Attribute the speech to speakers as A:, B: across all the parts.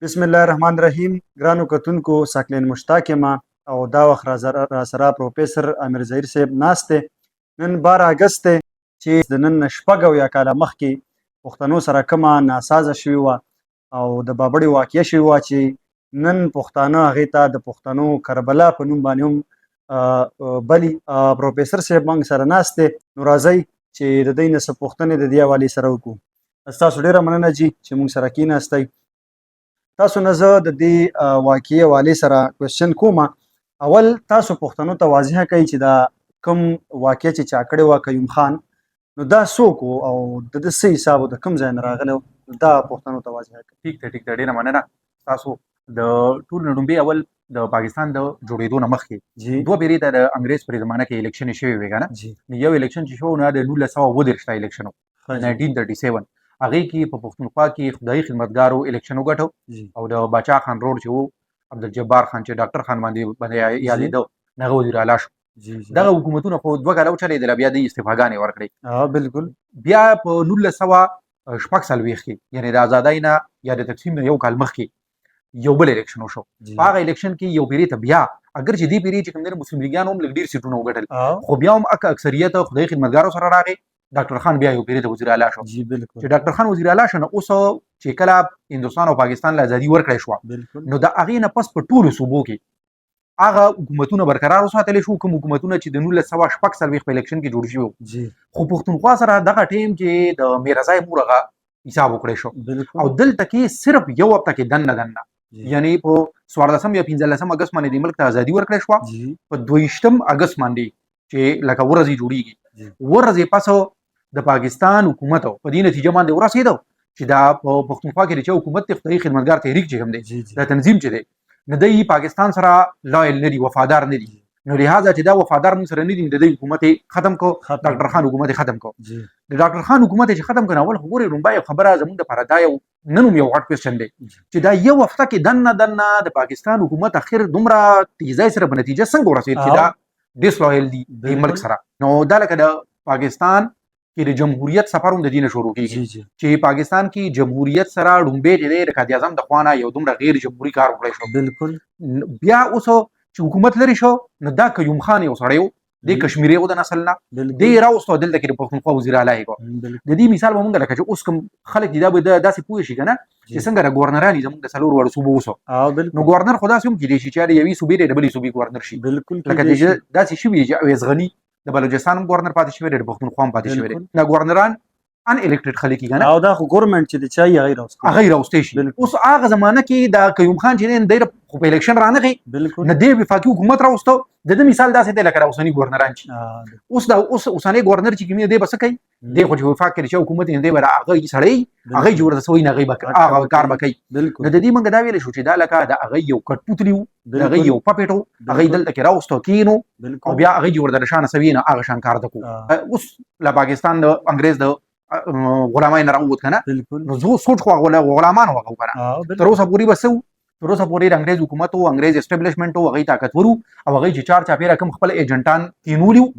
A: بسم الله الرحمن الرحیم. ګرانو کتونکو ساکلین مشتاق یم او دا وخت را سره پروفیسر امیر ظهیر صاحب ناست دی. نن 12 اګست دی چې د نن شپږ اویا کاله مخکې پښتنو سره کومه ناسازه شوې وه او د بابړې واقعه شوې وه چې نن پښتانه هغې ته د پښتنو کربلا په نوم باندې هم بلي. پروفیسر صاحب موږ سره ناست دی، نو راځئ چې د دوی نه څه پوښتنې د دې حوالې سره وکړو. ستاسو ډېره مننه جي چې موږ سره کېناستئ. تاسو نه زه د دې واقعي حوالې سره کوېسچن کوم. اول تاسو پښتنو ته واضحه کوئ چې دا کوم واقع چې چا کړې وه قیوم خان، نو دا څوک و او د ده څه حساب و، د کوم ځای نه راغلی و، دا پښتنو ته واضحه کوئ.
B: ټیک ده ډېره مننه تاسو. د ټول نه لومړی اول د پاکستان د جوړېدو نه مخکې دوه پیرې ته د انګرېز پر زمانه کې الیکشن شوی وی کنه. یو الیکشن چې شو نه د 1932 الیکشن و 1937 هغې کې په پښتونخوا کې خدایي خدمتګارو الیکشن وګټو او د باچا خان روډ چې و عبدالجبار خان چې ډاکټر خان باندې یادېده هغه وزیر اعلی شو. دغه حکومتونه خو 2 کاله وچلېدل، بیا د استعفاګانې ورکړې.
A: بالکل.
B: بیا په 1946 کې یعنې د ازادۍ نه یا د تقسیم نه 1 کال مخکې یو بل الیکشن وشو. په هغه الیکشن کې یو پیرې ته بیا اگر چې دې پیرې چې کوم دی مسلم لیګیانو هم لږ ډېر سیټونه وګټل، خو بیا هم اکثریت خدایي خدمتګارو سره راغی. ډاکټر خان بیا یو پیرې ته وزیر اعلی شو. چې ډاکټر خان وزیر اعلی شو نو اوس چې کله هندوستان او پاکستان له ازادي ورکړی شوه نو د هغې نه پس په ټولو صوبو کې هغه حکومتونه برقرار وساتلی شو، کوم حکومتونه چې د 1946 په الیکشن کې جوړ شوي وو. خو پښتونخوا سره دغه ټیم چې د میرزای مور هغه حساب وکړی شو او دلته کې صرف یو هفته کې دننه یعنې په 14 یا 15 اګست باندې د ملک ته ازادي ورکړی شوه. په 22 اګست باندې چې لکه ورځې جوړیږي ورځې پس د پاکستان حکومت په دې نتیجه باندې ورسېدو چې دا په پښتونخوا کې چې حکومت د خدایي خدمتګار تحریک چې کوم دی دا تنظیم چې دی نو دی پاکستان سره لایل نه دي، وفادار نه دي، نو لهذا چې دا وفادار موږ سره نه دي د دې حکومت ختم کو. ډاکټر خان حکومت ختم کو. د ډاکټر خان حکومت چې ختم کړه اول خو ګورې لومبۍ خبره زموږ دپاره دا یو نن هم یو غټ کوېسچن دی چې دا یو هفته کې دننه د پاکستان حکومت اخر دومره تیزۍ سره په نتیجه څنګه ورسېد چې دا ډسلویل دي د ملک سره. نو دا لکه د پاکستان کې د جمهوریت سفر هم د دې نه شروع کېږي چې پاکستان کې جمهوریت سره ډومبې چې دی د قائد اعظم د خوا نه یو دومره غیر جمهوري کار وکړی شو.
A: بالکل.
B: بیا اوس چې حکومت لرې شو نو دا قیوم خان یو سړی و، د کشمیري و د نسل نه، دی راوستو دلته کې د پښتونخوا وزیر اعلی یې کړو. د دې مثال به مونږ لکه چې اوس کوم خلک دي دا به داسې پوه شي که نه چې څنګه د ګورنران زموږ د 4 وړو صوبو اوسو نو ګورنر خو داسې هم کېدای شي چې د یوې صوبې د بلې صوبې ګورنر شي. لکه داسې شوي چې اویس غني د بلوچستان هم ګورنر پاتې شوی دی، د پښتونخوا هم پاتې شوی دی. دا ګورنران ان الیکټډ خلک یې کنه
A: او دا خو ګورنمنت چې د چا یې
B: هغه راوستی شي. اوس هغه زمانه کې د قیوم خان چې دی خو په الیکشن رانغی نه دی وفاقي حکومت راوستو. د ده مثال داسې دی لکه د اوسني ګورنران چې اوس دا اوسنی ګورنر چې کوم دی به څه کوي، دی خو چې وفاق کې چې حکومت یې دی به هغه سړی هغه چې ورته څه وایي نه هغه کار به کوي. نو د دې موږ دا ویلی شو چې دا لکه د هغه یو کټپوتلي و، د هغه یو پپېټ و، هغه دلته کې راوستو کېنو او بیا هغه چې ورته د شانه څه وي نه هغه شان کار ته کوو. اوس له پاکستان د انګرېز د غلامۍ نه راووت که نه نو زه سوچ خو غلامان وغه که نه تر اوسه پورې به څه تر اوسه پورې د انګرېز حکومت و، انګرېز اسټابلیشمنټ و، هغوی طاقتور و او هغوی چې چار چاپېره کوم خپل ایجنټان کینولي وو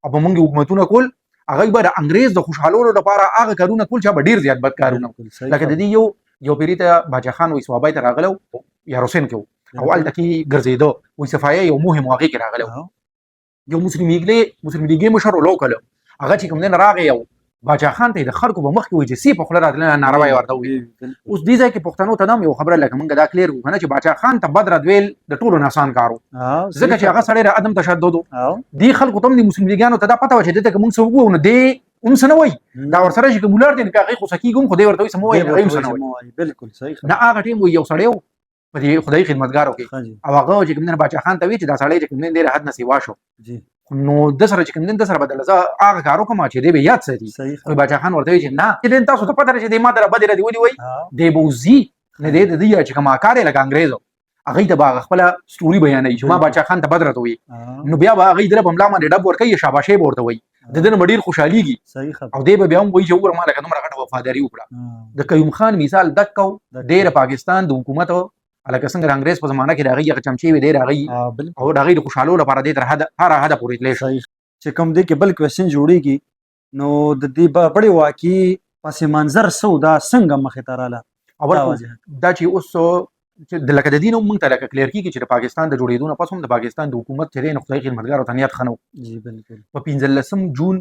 B: او په موږ حکومتونه کول، هغوی به د انګرېز د خوشحالولو لپاره هغه کارونه کول چې به ډېر زیات بد کارونه لکه د دې یو پیرې ته باچا خان وایي صوابۍ ته راغلی و یا روسین کې و او هلته کې ګرځېده وایي صفایه یو مهم و هغې کې راغلی و. یو مسلم لیګي مشر ولو کله هغه چې کوم دی نه راغی او باچا خان ته د خلکو په مخ کې وایي چې سی په خوله راتللی ناروا یې ورته وویل. اوس دې ځای کې پښتنو ته دا هم یو خبره لکه موږ دا کلیر کړو که نه چې باچا خان ته بد رد ویل د ټولو نه اسان کار و ځکه چې هغه سړی د عدم تشدد و. دې خلکو ته هم د مسلم لیګیانو ته دا پته وه چې دې ته که موږ څه وګورو نو دې هم څه نه وایي، دا ورسره چې کوم ولر دی نو که هغې غوسه کېږي هم خو دی ورته وایي څه مه وایي هغې هم څه نه وایي.
A: بالکل صحیح.
B: نه هغه ټیم یو سړی و په دې خدایي خدمتګارو کې او هغه چې کوم دی باچا خان ته وایي چې دا سړی چې کوم دی ډېر حد نه سیوا شو نو د سره چې کوم دی د سره بدله زه هغه کار وکړم چې دی به یاد ساتي. باچا خان ورته وایي چې نه چې تاسو ته پته ده چې دی ما دره بدې ردې ولې وایي دی به وځي نه دی د دې چې کوم کار یې لکه انګرېز هغوی ته به هغه خپله سټوري بیانوي چې ما باچا خان ته بد راته وایي نو بیا به هغوی دله په ملا باندې ډب ورکوي شاباشۍ به ورته وایي د ده نه به ډېر خوشحالېږي او دی به بیا هم وایي چې وګوره ما لکه دومره غټه وفاداري وکړه. د قیوم خان مثال دک و دی د پاکستان د حکومت لکه څنګه د انګرېز په زمانه کې د هغوی هغه چمچې وې دی د هغوی او د هغوی د خوشحالو لپاره دی تر هر حده پورې تللی شو.
A: چې کوم دی کې بل کوېسچن جوړېږي نو د دې بړې واقعي پس منظر څه و، دا څنګه مخې ته راله؟
B: اول دا چې اوس چې لکه د دې نوم موږ ته لکه کلیر کېږي چې د پاکستان د جوړېدو نه پس هم د پاکستان د حکومت چې دی نو خدای خدمتګارو ته نیت ښه نه و.
A: جی بالکل.
B: په 15 جون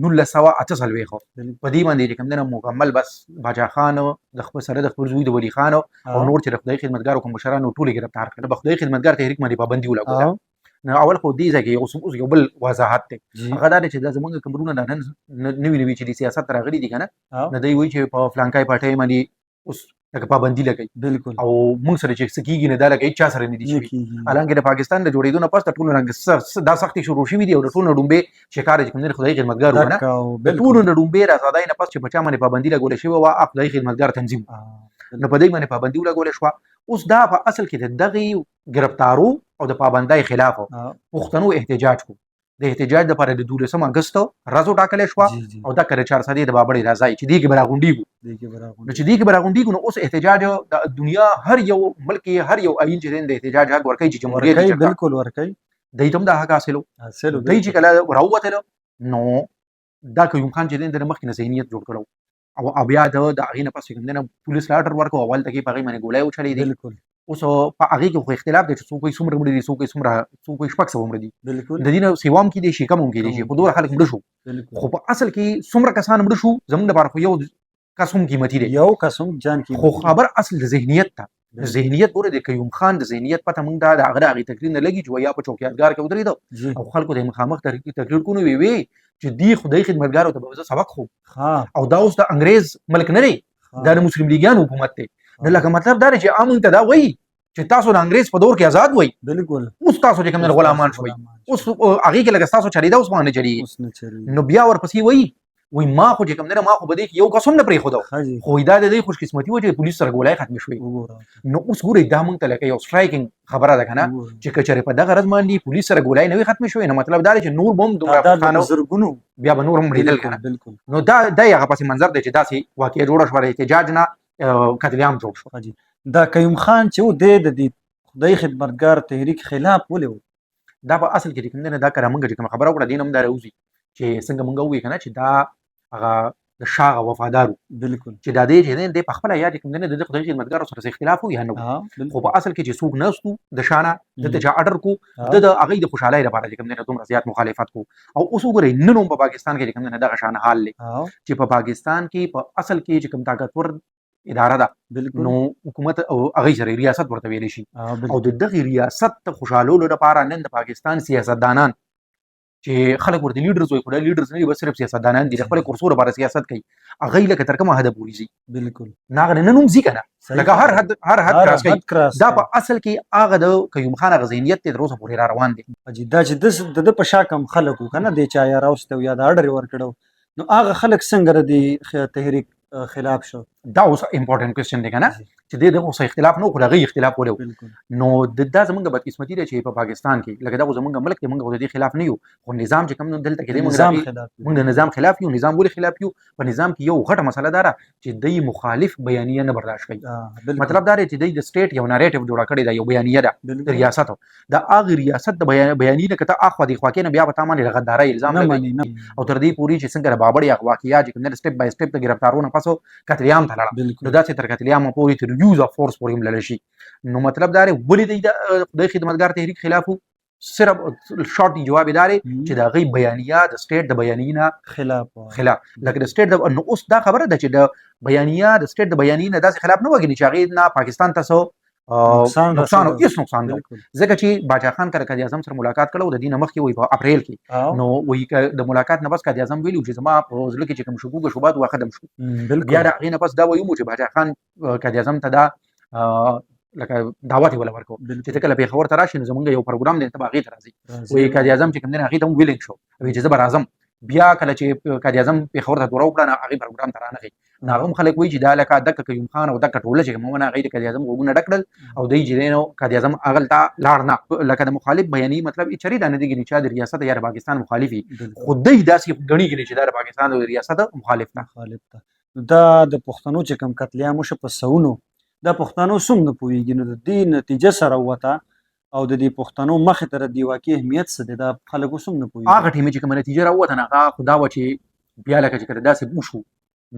B: 1948 په دې باندې چې کوم دی مکمل بس باچا خان د خپل سره د خپل زوی د ولی خان او نور چې د خدای خدمتګارو کوم مشرانو ټول گرفتار کړل. په خدای خدمتګار تحریک باندې پابندي ولګوله. نو اول خو دې ځکه یو بل وضاحت دی هغه دا چې د زمونږ کومرونه د نن نوی چې د سیاست راغلي دي کنه نه دی وی چې په فلانکای پټای باندې اوس لکه پابندي لګي
A: بالکل
B: او موږ سره چې سکیږي نه دا لګي چا سره نه دي شي. الانګه د پاکستان د جوړېدو نه پس ټول رنګ دا سختي شروع شوې دي او ټول ډومبه شکار چې کوم نه خدای خدمتګار ونه ټول ډومبه راځدای نه پس چې بچا باندې پابندي لګول شي او خدای خدمتګار تنظیم نو په دې باندې پابندي لګول شو. اوس دا په اصل کې د دغه گرفتارو او د پابندۍ خلاف پښتنو احتجاج کو. د احتجاج لپاره د 12 اگست ورځ ټاکل شو او دا کړه 4 سدي د بابړې راځي چې دیګ براغونډي نو چې دیګ براغونډي نو اوس احتجاج د دنیا هر یو ملک هر یو عین چې د احتجاج حق ورکړي چې جمهوریت
A: بالکل ورکړي
B: د ایتم د حق حاصلو د چې کله راوته نو دا کوم خان چې د مخکې ذهنیت جوړ کړو او بیا د هغه نه پس کوم نه پولیس لاټر ورکو اول ته کې پغې باندې ګولای وچلې دي. بالکل اوس په هغه کې خو اختلاف دي چې څوک څومره مړي دي څوک شپږ سو مړي دي. بالکل د دې نو سیوام کې دي شي کوم کې دي په دوه خلک مړ شو خو په اصل کې څومره کسان مړ شو زموږ لپاره خو یو قسم قیمتي دی یو قسم جان کې خو خبر اصل د ذهنیت ته ذهنیت ګوره د قیوم خان د ذهنیت پته موږ د هغه تقریر نه لګي چې یا په چوکیدګار کې ودرېدو او خلکو د مخامخ تقریر کوي وی چې دی خدای خدمتګارو ته به سبق خو او دا اوس د انګريز ملک نه دی د مسلم لیګیان حکومت دی نه لکه مطلب دا چې عام ته دا وایي چې تاسو د انګريز په دور کې آزاد وای. بالکل اوس تاسو چې کوم غلامان شوي اوس هغه کې لکه تاسو چلی دا اوس باندې چلی نو بیا ورپسې وای ما خو چې کوم نه ما خو بده یو قسم نه پرې خو دا خو دا د خوش قسمتي و چې پولیس سره ګولای ختم شوی نو اوس ګوري دا مونږ ته لکه یو سټرایکینګ خبره ده کنه چې کچره په دغه غرض باندې پولیس سره ګولای نه ختم شوی نو مطلب دا چې نور بم دومره خانو زرګونو بیا به نور هم مړیدل کنه. بالکل نو دا هغه پسې منظر دی چې داسې واقعي جوړ شو احتجاج نه قتل عام جوړ شو. دا قیوم خان چې د خدای خدمتګار تحریک خلاف ولې دا په اصل کې کوم نه دا کړه مونږ چې کوم خبره وکړه دینم دا راوځي چې څنګه مونږ وی کنه چې دا هغه د شاه وفادارو. بالکل چې دا دې د خپل یاد کوم نه د خدای خدمتګار سره اختلاف وي نه خو په اصل کې چې څوک نهستو د شانه د چا اډر کو د هغه د خوشحالي لپاره چې کوم نه دومره زیات مخالفت کو او اوس وګورئ نن په پاکستان کې کوم نه دغه شان حال لې چې په پاکستان کې په اصل کې چې کوم طاقتور اداره ده نو حکومت او هغه سره ریاست ورته ویل شي او د دغه ریاست ته خوشالولو لپاره نن د پاکستان سیاستدانان چې خلک ورته لیډرز وي خو دا لیډرز نه دي بس صرف سیاستدانان دي خپل کورسو لپاره سیاست کوي هغه لکه تر کومه حد پورې شي. بالکل ناغه نه نوم ځي کنه لکه هر حد کراس کوي دا په اصل کې هغه د قیوم خان غزینیت ته تر اوسه پورې را روان دي. دا چې د په شاکم خلکو کنه د چا یا راوستو یا د اډر ور کړو نو هغه خلک څنګه د تحریک خلاف شو دا اوس امپورټنت کوېسچن دی کنه چې د اوس اختلاف نو خو لغه اختلاف ولو نو د دا زمونږ بدقسمتي دی چې په پاکستان کې لکه دا زمونږ ملک کې مونږ د دې خلاف نه یو خو نظام چې کوم نو دلته کې مونږ د نظام خلاف یو نظام ولې خلاف یو په نظام کې یو غټه مسله ده چې د مخالف بیانیه نه برداشت کوي. مطلب دا دی چې د سټیټ یو نریټیو جوړ کړی دا یو بیانیه ده د ریاست د هغه ریاست د بیانیه کته اخو د خوا کې نه بیا په تامه لغداري الزام لګي او تر دې پوری چې څنګه بابړی اخواقیا چې کوم سټیپ بای سټیپ د گرفتارونو پاسو قتل عام تلل نو دا چې تر قتل عام پورې تر یوز اف فورس پورې ملل شي نو مطلب دا دی ولې د خدای خدمتګار تحریک خلاف صرف شارټ جواب ادارې چې دا غي بیانیه د سټیټ د بیانیه خلاف لکه د سټیټ نو اوس دا خبره ده چې د بیانیه د سټیټ د بیانیه داسې خلاف نه وګڼي چې هغه نه پاکستان تاسو نقصان او هیڅ نقصان نه ځکه چې باچا خان کله قائد اعظم سره ملاقات کړو د دینه مخکې وي په اپریل کې نو وی د ملاقات نه بس قائد اعظم ویلو چې زما په ځل کې چې کوم شګوګ شوبات واخدم شو بیا دا غینه پس دا وایو چې باچا خان قائد اعظم ته دا لکه دعوت ولا ورکو چې کله په خبر تراشي نو زمونږ یو پروګرام دی ته باغی ترازی وی قائد اعظم چې کوم نه هغه ته ویلینګ شو وی چې زبر اعظم بیا کله چې قائد اعظم په خبر ته دوره وکړه هغه پروګرام ترانه غي ناغم خلک وی چې دا لکه د قیوم خان او د کټوله چې موږ نه غیر قائد اعظم وګونه ډکړل او دای جنینو قائد اعظم اغلتا لاړ نه لکه د مخالف بیاني مطلب ای چری د نه دیږي چې د ریاست یا پاکستان مخالفي خودی داسې غنی کې چې د پاکستان د ریاست مخالف نه
A: دا د پښتنو چې کم قتل عام شو په سونو د پښتنو سم نه پويږي نو د دې نتیجه سره وته او د دې پښتنو مخ ته د واقعي اهمیت څه د خلکو سم نه پويږي
B: هغه ټیم چې کوم نتیجه راوته نه هغه خدا و چې بیا لکه چې کړه داسې بوشو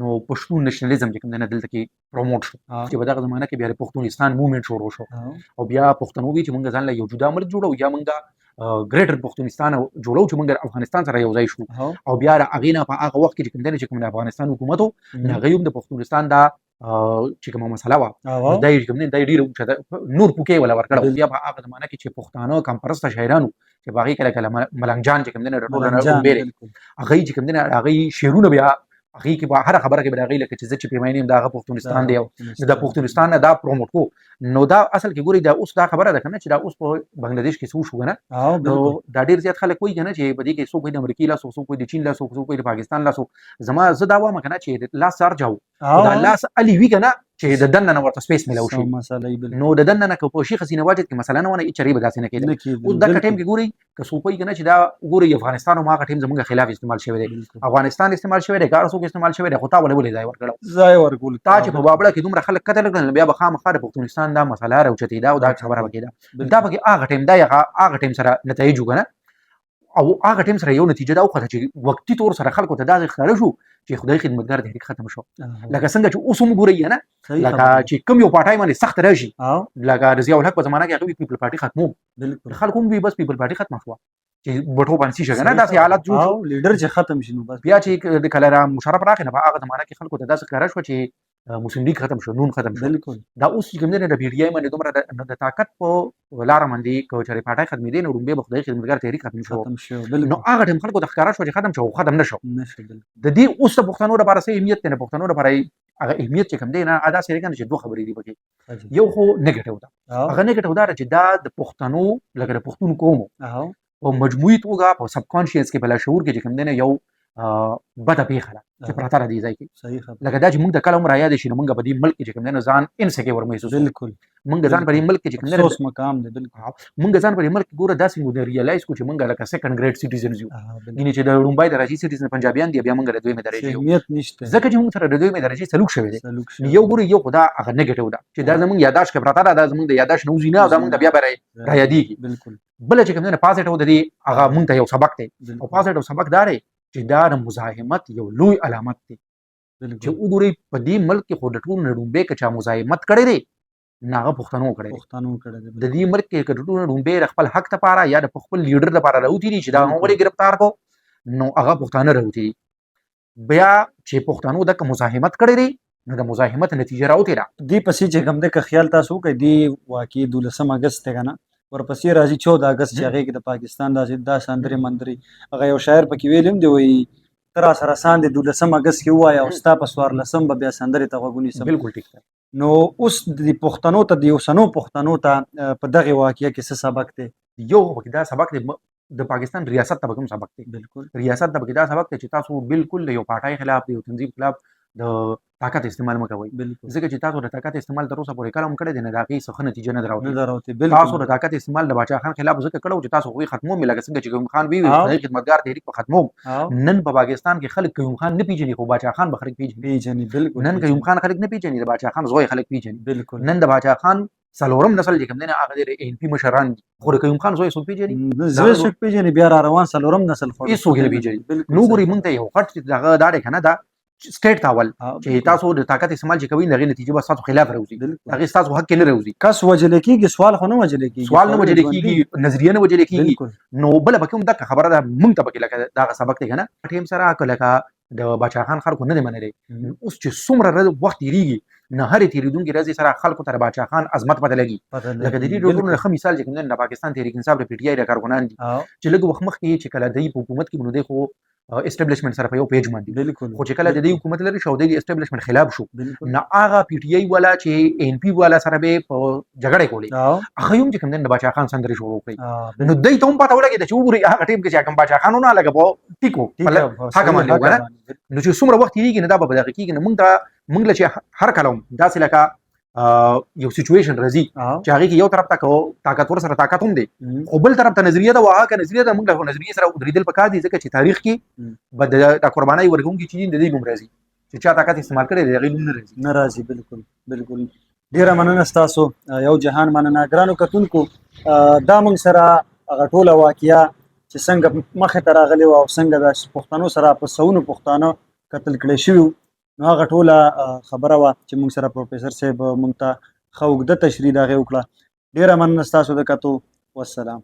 B: نو پښتون نېشنلزم چې کوم دی نه دلته کې پروموټ شو چې په دغه زمانه کې بیا د پښتونستان موومېنټ شروع شو او بیا پښتنو وی چې موږ ځان له یو جدا ملک جوړو یا موږ ګریټر پښتونستان جوړو چې موږ افغانستان سره یو ځای شو او بیا هغې نه په هغه وخت کې چې کوم دی چې کوم د افغانستان حکومت و هغوی هم د پښتونستان دا چې کومه مسله وه دا یې کوم دی دا یې ډېر نور پوکې ولا ورکړه بیا په هغه زمانه کې چې پښتانه کمپرسته شاعرانو چې په هغې کله کله ملنګ جان چې کوم دی نه د ټولو نه ومبېرې هغوی چې کوم دی نه هغوی شعرونه بیا هغې کې به هره خبره کې به د هغې لکه چې زه چې پیماینې یم د هغه پښتونستان دی او د پښتونستان نه دا پروموټ کو نو دا اصل کې ګورئ دا اوس دا خبره ده که نه چې دا اوس په بنګلادیش کې څه وشو که نه نو دا ډېر زیات خلک وایي که نه چې په دې کې څوک وایي د امریکې لاس څوک وایي د چین لاس څوک وایي د پاکستان لاس زما زه دا وایم که نه چې لاس ارجه و دا لاس الي وي که نه چې د دننه نه ورته سپیس میلاو شي نو د دننه نه که په شیخ حسینه واجد کې مثلا نه ونه هېڅ چرې به داسې نه کېدل اوس دغه ټایم کې ګورئ که څوک وایي که نه چې دا ګورئ افغانستان هم هغه ټایم زموږ خلاف استعمال شوی دی افغانستان استعمال شوی دی که هر څوک استعمال شوی دی خو تا ولې ځای ورکړی تا چې په بابړه کې دومره خلک قتل کړل بیا به خامخا د پښتونستان دا مسله راوچتېده او دا خبره به کېده دا پکې هغه ټایم دا هغه ټایم سره نتایج و که نه او هغه ټایم سره یو نتیجه دا وخته چې وقتي طور سره خلکو ته دا ښکاره شو چې خدای خدمتګار تحریک ختم شو لکه څنګه چې اوس هم ګورئ نه لکه چې کوم یو پارټۍ باندې سخت راشي لکه د ضیاء الحق په زمانه کې هغوی پیپل پارټي ختمو خلکو هم وي بس پیپل پارټي ختمه شوه چې بټو باندې شي که نه داسې حالت جوړ شو
A: لیډر چې ختم شي نو بس
B: بیا چې کله را مشرف راغی نه په هغه زمانه کې خلکو ته داسې ښکاره شوه چې مسلم لیگ ختم شو نون ختم شو دا اوس چې کوم دی نه د پی ټي آی باندې دومره د طاقت په لاره باندې که چېرې پارټۍ ختمېدې نو لومبۍ به خدای خدمتګار تحریک ختم شو نو هغه ټایم خلکو ته ښکاره شو چې ختم شو ختم نه شو د دې اوس د پښتنو لپاره څه اهمیت دی نه پښتنو لپاره هغه اهمیت چې کوم دی نه داسې دی که نه چې دوه خبرې دي پکې یو خو نیګیټیو ده هغه نیګیټیو دا ده چې دا د پښتنو لکه د پښتون قومو په مجموعي توګه په سب کانشیس کې په لاشعور کې چې کوم دی نه یو بده پیښه ده چې پرته ده دې ځای کې لکه دا چې موږ ته کله هم رایاد شي نو موږ په دې ملک کې چې کوم دی نه ځان انسیکیور محسوس
A: بالکل
B: موږ ځان په دې ملک کې چې کوم دی
A: افسوس مقام دی بالکل
B: موږ ځان په دې ملک کې ګوره داسې موږ ریالایز کړو چې موږ لکه سیکنډ ګریډ سیټیزنز یو یعنې چې د لومبۍ درجې سیټیزن پنجابیان دي بیا موږ د دویمې درجې یو
A: اهمیت نشته
B: ځکه چې موږ سره د دویمې درجې سلوک شوی دی یو ګورئ یو خو دا هغه نیګیټیو ده چې دا زموږ یاداشت کې پرته ده دا زموږ د یاداشت نه وځي نه او دا موږ ته بیا به رایادېږي
A: بالکل
B: بله چې کوم دی نه پازیټیو د دې هغه موږ ته یو سبق دی او پازیټیو سبق دا دی چې دا د مزاحمت یو لوی علامت دی چې وګورئ په دې ملک کې خو د ټولو نه لومبۍ که چا مزاحمت کړی دی نه هغه پښتنو کړی دی د دې ملک کې که د ټولو نه لومبۍ د خپل حق دپاره یا د خپل لیډر دپاره راوتي دي چې دا هغه ولې ګرفتار کړو نو هغه پښتانه راوتي دي بیا چې پښتنو دغه مزاحمت کړی دی نو د مزاحمت نتیجه راوتې ده
A: دې پسې چې کوم دی که خیال تاسو وکړئ دې واقع 12 اګست دی که نه ورپسې راځي 14 اګست چې هغې کې د پاکستان دا سندرې مندرې هغه یو شاعر پکې ویل هم دی وایي ته را سره ساندې 12 اګست کې ووایه او ستا په 14 به بیا سندرې ته غوږ ونیسم
B: بالکل ټیک ده
A: نو اوس د پښتنو ته د اوسنو پښتنو ته په دغې واقعه کې څه سبق دی
B: یو پکې دا سبق دی د پاکستان ریاست ته به کوم سبق دی
A: بالکل
B: ریاست ته پکې دا سبق دی چې تاسو بالکل د یو پارټۍ خلاف د یو تنظیم خلاف د طاقت استعمال مه کوئ ځکه چې تاسو د طاقت استعمال تر اوسه پورې کله هم کړی دی نه د هغې څه ښه نتیجه نه ده راوتې تاسو د طاقت استعمال د باچا خان خلاف ځکه کړی و چې تاسو هغوی ختموم لکه څنګه چې قیوم خان ویل خدای خدمتګار تحریک به ختموم نن په پاکستان کې خلک قیوم خان نه پیژني خو باچا خان به خلک پیژني نن قیوم خان خلک نه پیژني د باچا خان زوی خلک پیژني نن د باچا خان څلورم نسل چې کوم دی نه هغه د ان پي مشران دي خو د قیوم خان زوی څوک پیژني
A: زوی څوک پیژني بیا را روان څلورم نسل خو
B: هېڅوک نه پیژني نو ګورئ موږ ته یو غټ دغه دا دی که نه دا سټیټ تاول چې تاسو د طاقت استعمال چې کوئ د هغې نتیجه به ستاسو خلاف راوځي هغې ستاسو حق کې نه راوځي
A: کس وجلی کېږي سوال خو نه وجلی کېږي
B: سوال نه وجلی کېږي نظریه نه وجلی کېږي نو بله پکې هم دغه خبره ده موږ ته پکې لکه دغه سبق دی که نه ټیم سره که لکه د باچا خان خلکو نه دی منلی اوس چې څومره وخت تېرېږي نه هرې تېرېدونکي ورځې سره خلکو ته د باچا خان عظمت پته لګي لکه د دې ډولونو نه ښه مثال چې کوم دی د پاکستان تحریک انصاف د پي ټي آی د کارکنان دي چې لږ وخت مخکې چې کله دوی په حکومت کې نو دی خو اسټابلیشمنټ سره په یو پیج باندې خو چې کله د دې حکومت لري شو د اسټابلیشمنټ خلاف شو نه هغه پی ټی آی والا چې ان پی والا سره به په جګړه کولې هغه هم چې کوم د باچا خان سندرې شروع کړې نو دوی ته هم پته ولګېده چې وګورئ هغه ټیم کې چې کوم باچا خان نه لګه په ټیکو حکم باندې وګوره نو چې څومره وخت تېرېږي نه دا به دغه کېږي نو موږ له چې هر کله هم داسې لکه یو سچویشن راځي چې هغې کې یو طرف ته طاقتور سره طاقت هم دی خو بل طرف ته نظریه ده وهغه که نظریه ده موږ له نظریې سره ودرېدل پکار دي ځکه چې تاریخ کې به د قربانۍ ورکوونکي چې دي د دوی نوم راځي چې چا طاقت استعمال کړی دی د هغې نوم
A: نه راځي بالکل بالکل ډېره مننه ستاسو یو جهان مننه ګرانو کتونکو دا موږ سره هغه ټوله واقعه چې څنګه مخې ته راغلې وه او څنګه د پښتنو سره په سوونو پښتانه قتل کړی شوي نو هغه ټوله خبره وه چې موږ سره پروفیسر صاحب موږ ته ښه اوږده تشریح د هغې وکړه. ډېره مننه ستاسو د کتو. والسلام.